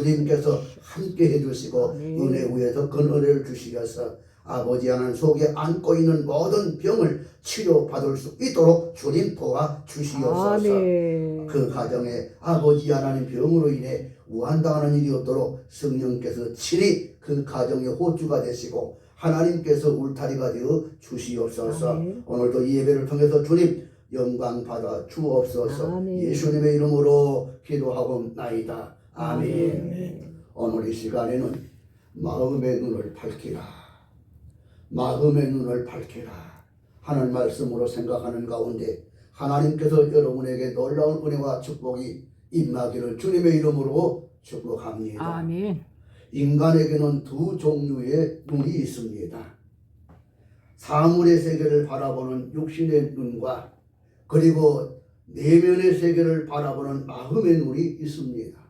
주님께서 함께 해주시고 은혜 위에 더 큰 은혜를 주시려서 아버지 하나님 속에 안고 있는 모든 병을 치료받을 수 있도록 주님 도와 주시옵소서. 그 가정에 아버지 하나님 병으로 인해 우한당하는 일이 없도록 성령께서 친히 그 가정의 호주가 되시고 하나님께서 울타리가 되어 주시옵소서. 오늘도 이 예배를 통해서 주님 영광 받아 주옵소서. 예수님의 이름으로 기도하옵나이다. 아멘. 오늘 이 시간에는 마음의 눈을 밝히라, 마음의 눈을 밝히라 하는 말씀으로 생각하는 가운데 하나님께서 여러분에게 놀라운 은혜와 축복이 임하기를 주님의 이름으로 축복합니다. 아멘. 인간에게는 두 종류의 눈이 있습니다. 사물의 세계를 바라보는 육신의 눈과 그리고 내면의 세계를 바라보는 마음의 눈이 있습니다.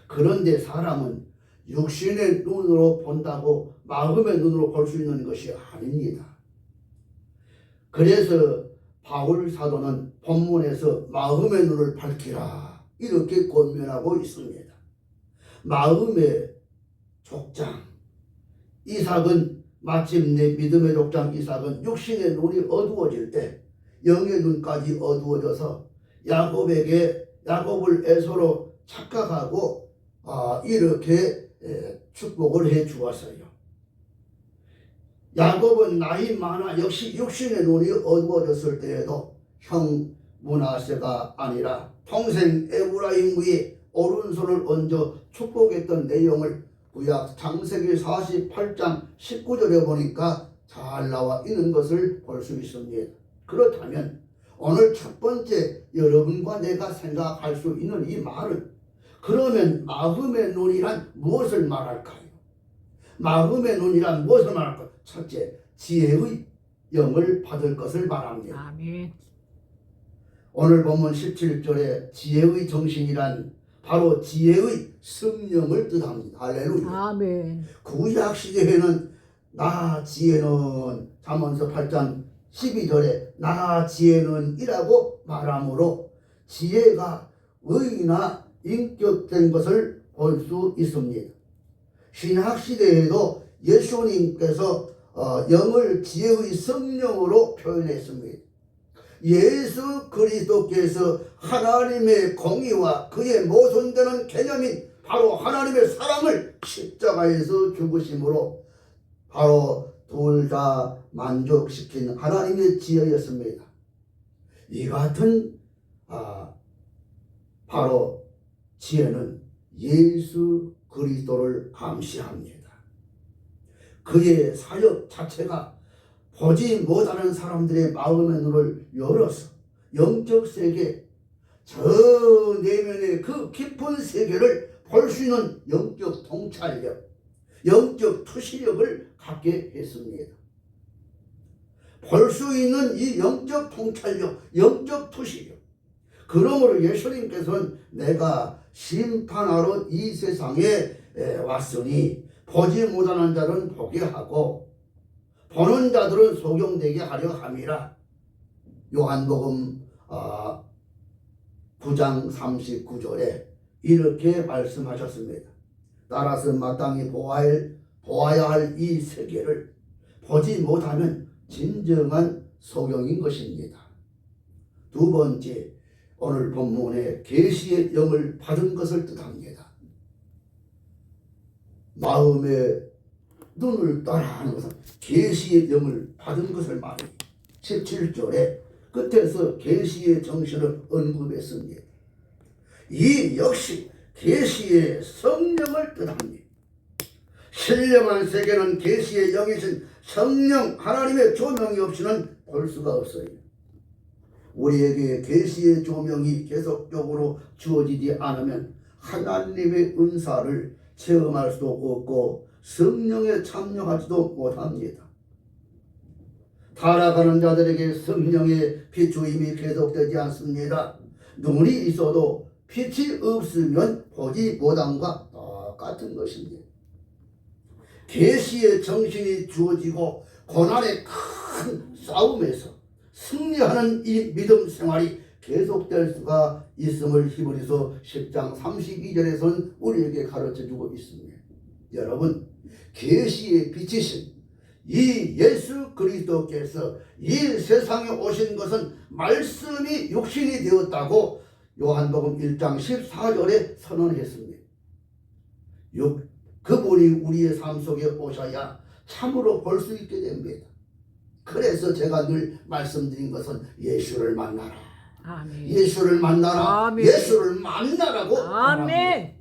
그런데 사람은 육신의 눈으로 본다고 마음의 눈으로 볼 수 있는 것이 아닙니다. 그래서 바울 사도는 본문에서 마음의 눈을 밝히라 이렇게 권면하고 있습니다. 마음의 족장 이삭은 마침내 믿음의 족장 이삭은 육신의 눈이 어두워질 때 영의 눈까지 어두워져서 야곱을 에서로 착각하고 이렇게 축복을 해 주었어요. 야곱은 나이 많아 역시 육신의 눈이 어두워졌을 때에도 형 므낫세가 아니라 동생 에브라임 위에 오른손을 얹어 축복했던 내용을 구약 창세기 48장 19절에 보니까 잘 나와 있는 것을 볼 수 있습니다. 그렇다면 오늘 첫 번째 여러분과 내가 생각할 수 있는 이 말은 그러면 마음의 눈이란 무엇을 말할까요? 마음의 눈이란 무엇을 말할까요? 첫째, 지혜의 영을 받을 것을 말합니다. 아멘. 오늘 본문 17절에 지혜의 정신이란 바로 지혜의 성령을 뜻합니다. 할렐루야. 아멘. 구약 시대에는 나 지혜는 잠언서 8장 12절에 나 지혜는 이라고 말하므로 지혜가 의나 인격된 것을 볼 수 있습니다. 신학 시대에도 예수님께서 영을 지혜의 성령으로 표현했습니다. 예수 그리스도께서 하나님의 공의와 그의 모순되는 개념인 바로 하나님의 사랑을 십자가에서 죽으심으로 바로 둘 다 만족시킨 하나님의 지혜였습니다. 이 같은 바로 지혜는 예수 그리스도를 감시합니다. 그의 사역 자체가 보지 못하는 사람들의 마음의 눈을 열어서 영적 세계 저 내면의 그 깊은 세계를 볼 수 있는 영적 통찰력, 영적 투시력을 갖게 했습니다. 볼 수 있는 이 영적 통찰력, 영적 투시력. 그러므로 예수님께서는 내가 심판하러 이 세상에 왔으니 보지 못하는 자는 보게 하고 보는 자들은 소경되게 하려 함이라. 요한복음 9장 39절에 이렇게 말씀하셨습니다. 따라서 마땅히 보아야 할 이 세계를 보지 못하면 진정한 소경인 것입니다. 두 번째, 오늘 본문에 계시의 영을 받은 것을 뜻합니다. 마음의 눈을 따라 하는 것은 계시의 영을 받은 것을 말해요. 17절에 끝에서 계시의 정신을 언급했습니다. 이 역시 계시의 성령을 뜻합니다. 신령한 세계는 계시의 영이신 성령 하나님의 조명이 없이는 볼 수가 없어요. 우리에게 계시의 조명이 계속적으로 주어지지 않으면 하나님의 은사를 체험할 수도 없고 성령에 참여하지도 못합니다. 타락하는 자들에게 성령의 비추임이 계속되지 않습니다. 눈이 있어도 빛이 없으면 보지 못함과 똑같은 것입니다. 계시의 정신이 주어지고 고난의 큰 싸움에서 승리하는 이 믿음 생활이 계속될 수가 있음을 히브리서 10장 32절에서는 우리에게 가르쳐주고 있습니다. 여러분, 계시의 빛이신 이 예수 그리스도께서 이 세상에 오신 것은 말씀이 육신이 되었다고 요한복음 1장 14절에 선언했습니다. 그분이 우리의 삶 속에 오셔야 참으로 볼 수 있게 됩니다. 그래서 제가 늘 말씀드린 것은 예수를 만나라. 아멘. 예수를 만나라. 아멘. 예수를 만나라고 아멘.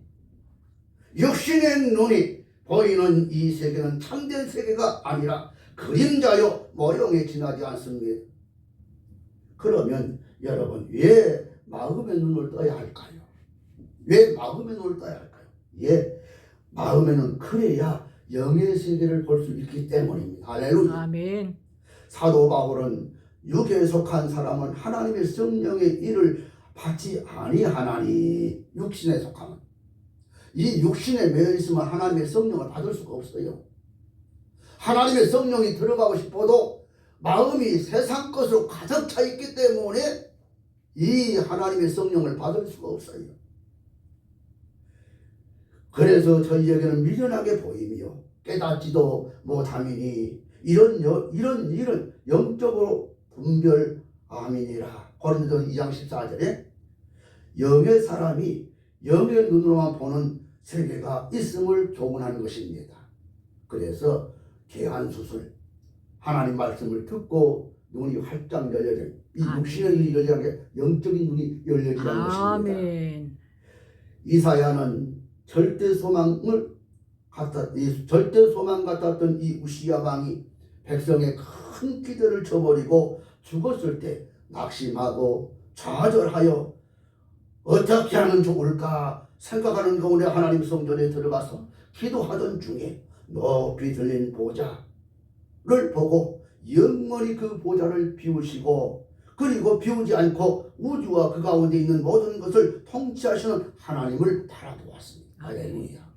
육신의 눈이 보이는 이 세계는 참된 세계가 아니라 그림자요 모형에 지나지 않습니다. 그러면 여러분, 왜 마음의 눈을 떠야 할까요? 왜 마음의 눈을 떠야 할까요? 마음의 눈, 그래야 영의 세계를 볼 수 있기 때문입니다. 할렐루야. 아멘. 사도 바울은 육에 속한 사람은 하나님의 성령의 일을 받지 아니하나니, 육신에 속하면, 이 육신에 매여 있으면 하나님의 성령을 받을 수가 없어요. 하나님의 성령이 들어가고 싶어도 마음이 세상 것으로 가득 차 있기 때문에 이 하나님의 성령을 받을 수가 없어요. 그래서 저희에게는 미련하게 보이며 깨닫지도 못함이니 이런 일은 영적으로 분별함이니라. 고린도서 2장 14절에 영의 사람이 영의 눈으로만 보는 세계가 있음을 조언하는 것입니다. 그래서 계한수술, 하나님 말씀을 듣고 눈이 활짝 열려진, 이 육신의 눈이 열리는 게 영적인 눈이 열려지는 것입니다. 아멘. 이사야는 절대 소망 같았던 이 우시야 왕이 백성의 큰 기대를 저버리고 죽었을 때 낙심하고 좌절하여 어떻게 하면 좋을까 생각하는 가운데 하나님 성전에 들어가서 기도하던 중에 높이 들린 보좌를 보고 영원히 그 보좌를 비우시고, 그리고 비우지 않고 우주와 그 가운데 있는 모든 것을 통치하시는 하나님을 바라보았습니다. 할렐루야.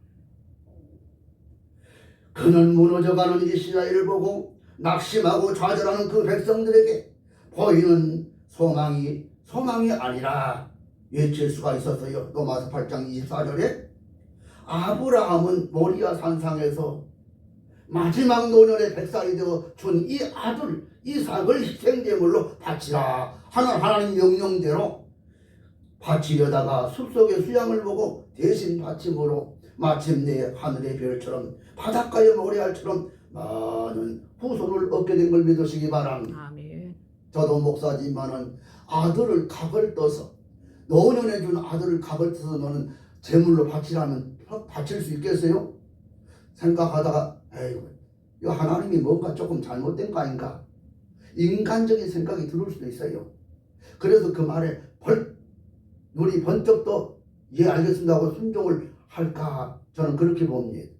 그는 무너져가는 이스라엘을 보고 낙심하고 좌절하는 그 백성들에게 보이는 소망이 아니라 외칠 수가 있었어요. 로마서 8장 24절에 아브라함은 모리아 산상에서 마지막 노년의 100살이 되어 준 이 아들 이삭을 희생제물로 바치라 하는 하나님 명령대로 바치려다가 숲속의 수양을 보고 대신 바침으로 마침내 하늘의 별처럼 바닷가의 모래알처럼 많은 후손을 얻게 된 걸 믿으시기 바랍니다. 아멘. 저도 목사지만은 아들을 각을 떠서, 노년에 준 아들을 각을 떠서 너는 제물로 바치라면 바칠 수 있겠어요? 생각하다가 에이구, 이거 하나님이 뭔가 조금 잘못된 거 아닌가, 인간적인 생각이 들을 수도 있어요. 그래서 그 말에 눈이 번쩍 떠 예 알겠습니다 하고 순종을 할까, 저는 그렇게 봅니다.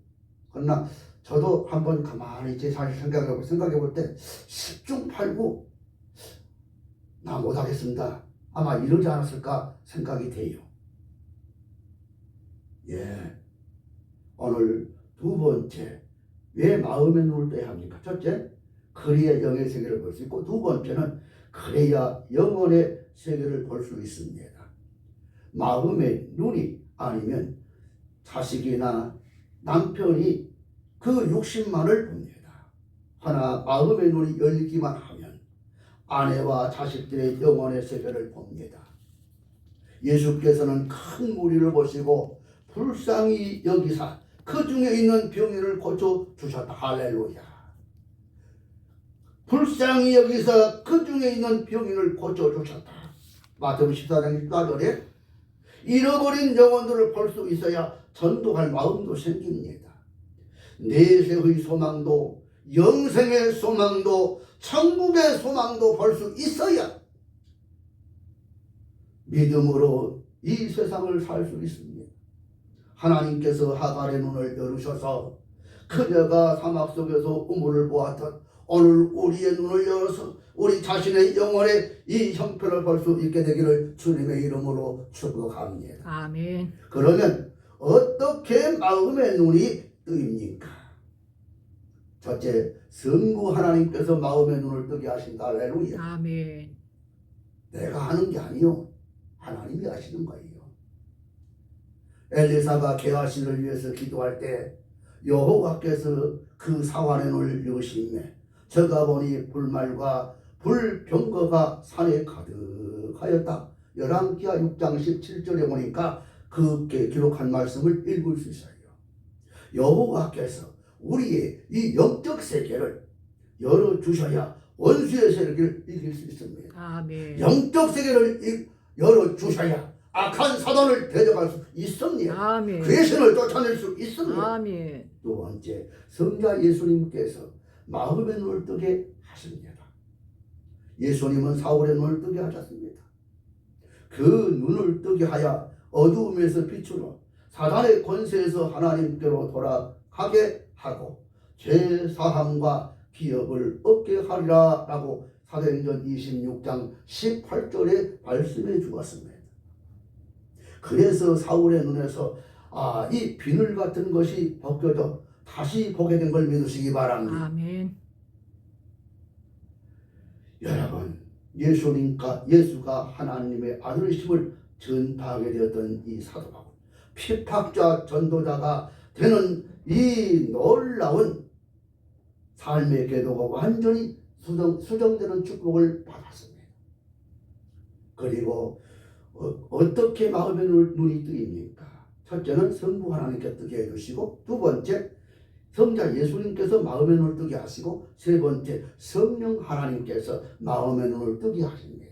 그러나 저도 한번 가만히 제 자신 생각해 볼 때 10중 8구 나 못하겠습니다, 아마 이러지 않았을까 생각이 돼요. 오늘 두 번째, 왜 마음의 눈을 떠야 합니까? 첫째, 그래야 영의 세계를 볼 수 있고, 두 번째는 그래야 영혼의 세계를 볼 수 있습니다. 마음의 눈이 아니면 자식이나 남편이 그 욕심만을 봅니다. 하나 마음의 눈이 열리기만 하면 아내와 자식들의 영혼의 세계를 봅니다. 예수께서는 큰 무리를 보시고 불쌍히 여기사 그 중에 있는 병이를 고쳐주셨다. 할렐루야. 불쌍히 여기서 그 중에 있는 병인을 고쳐주셨다. 마태복음 14장 14절에 잃어버린 영혼들을 볼 수 있어야 전도할 마음도 생깁니다. 내세의 소망도, 영생의 소망도, 천국의 소망도 볼 수 있어야 믿음으로 이 세상을 살 수 있습니다. 하나님께서 하갈의 눈을 열으셔서 그녀가 사막 속에서 우물을 보았던 오늘 우리의 눈을 열어서 우리 자신의 영혼의 이 형편을 볼 수 있게 되기를 주님의 이름으로 축복합니다. 아멘. 그러면 어떻게 마음의 눈이 뜨입니까? 첫째, 성부 하나님께서 마음의 눈을 뜨게 하신다. 할렐루야. 아멘. 내가 하는 게 아니요, 하나님이 하시는 거예요. 엘리사가 게하시를 위해서 기도할 때 여호와께서 그 사환에 놓을 여심에 저가 보니 불말과 불병거가 산에 가득하였다. 열왕기하 6장 17절에 보니까 그렇게 기록한 말씀을 읽을 수 있어요. 여호와께서 우리의 이 영적 세계를 열어주셔야 원수의 세력을 이길 수 있습니다. 아멘. 영적 세계를 열어주셔야 악한 사단을 대적할 수 있습니다. 아멘. 괴신을 쫓아낼 수 있습니다. 아멘. 두 번째, 성자 예수님께서 마음의 눈을 뜨게 하십니다. 예수님은 사울의 눈을 뜨게 하셨습니다. 그 눈을 뜨게 하여 어두움에서 빛으로 사단의 권세에서 하나님께로 돌아가게 하고 죄사함과 기업을 얻게 하리라 라고 사도행전 26장 18절에 말씀해 주었습니다. 그래서 사울의 눈에서 이 비늘 같은 것이 벗겨져 다시 보게 된 걸 믿으시기 바랍니다. 아멘. 여러분, 예수가 하나님의 아들이심을 전파하게 되었던 이 사도 바울, 피팍자 전도자가 되는 이 놀라운 삶의 궤도가 완전히 수정되는 축복을 받았습니다. 그리고 어떻게 마음의 눈이 뜨입니까? 첫째는 성부 하나님께 뜨게 해주시고, 두 번째 성자 예수님께서 마음의 눈을 뜨게 하시고, 세 번째 성령 하나님께서 마음의 눈을 뜨게 하십니다.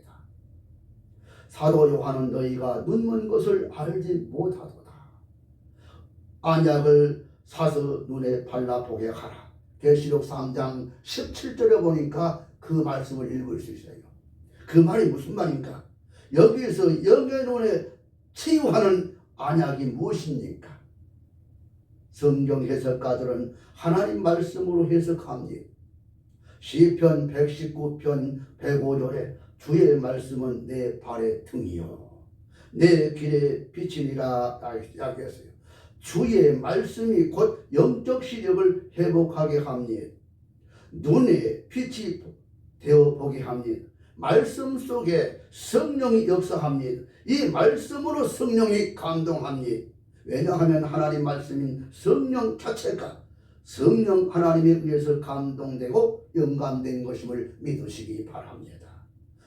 사도 요한은 너희가 눈먼 것을 알지 못하도다. 안약을 사서 눈에 발라보게 하라. 계시록 3장 17절에 보니까 그 말씀을 읽을 수 있어요. 그 말이 무슨 말인가? 여기서 영의 눈에 치유하는 안약이 무엇입니까? 성경 해석가들은 하나님 말씀으로 해석합니다. 시편 119편 105절에 주의 말씀은 내 발의 등이요 내 길의 빛이니라 이야기했어요. 주의 말씀이 곧 영적 시력을 회복하게 합니다. 눈에 빛이 되어 보게 합니다. 말씀 속에 성령이 역사합니다. 이 말씀으로 성령이 감동합니다. 왜냐하면 하나님 말씀인 성령 자체가 성령 하나님에 의해서 감동되고 영감된 것임을 믿으시기 바랍니다.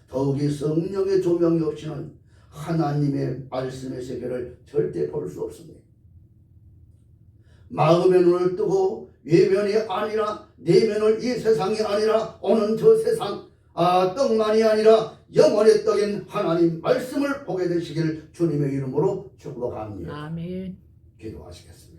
더욱이 성령의 조명이 없이는 하나님의 말씀의 세계를 절대 볼 수 없습니다. 마음의 눈을 뜨고 외면이 아니라 내면을 이 세상이 아니라 오는 저 세상 떡만이 아니라 영원의 떡인 하나님 말씀을 보게 되시기를 주님의 이름으로 축복합니다. 아멘. 기도하시겠습니다.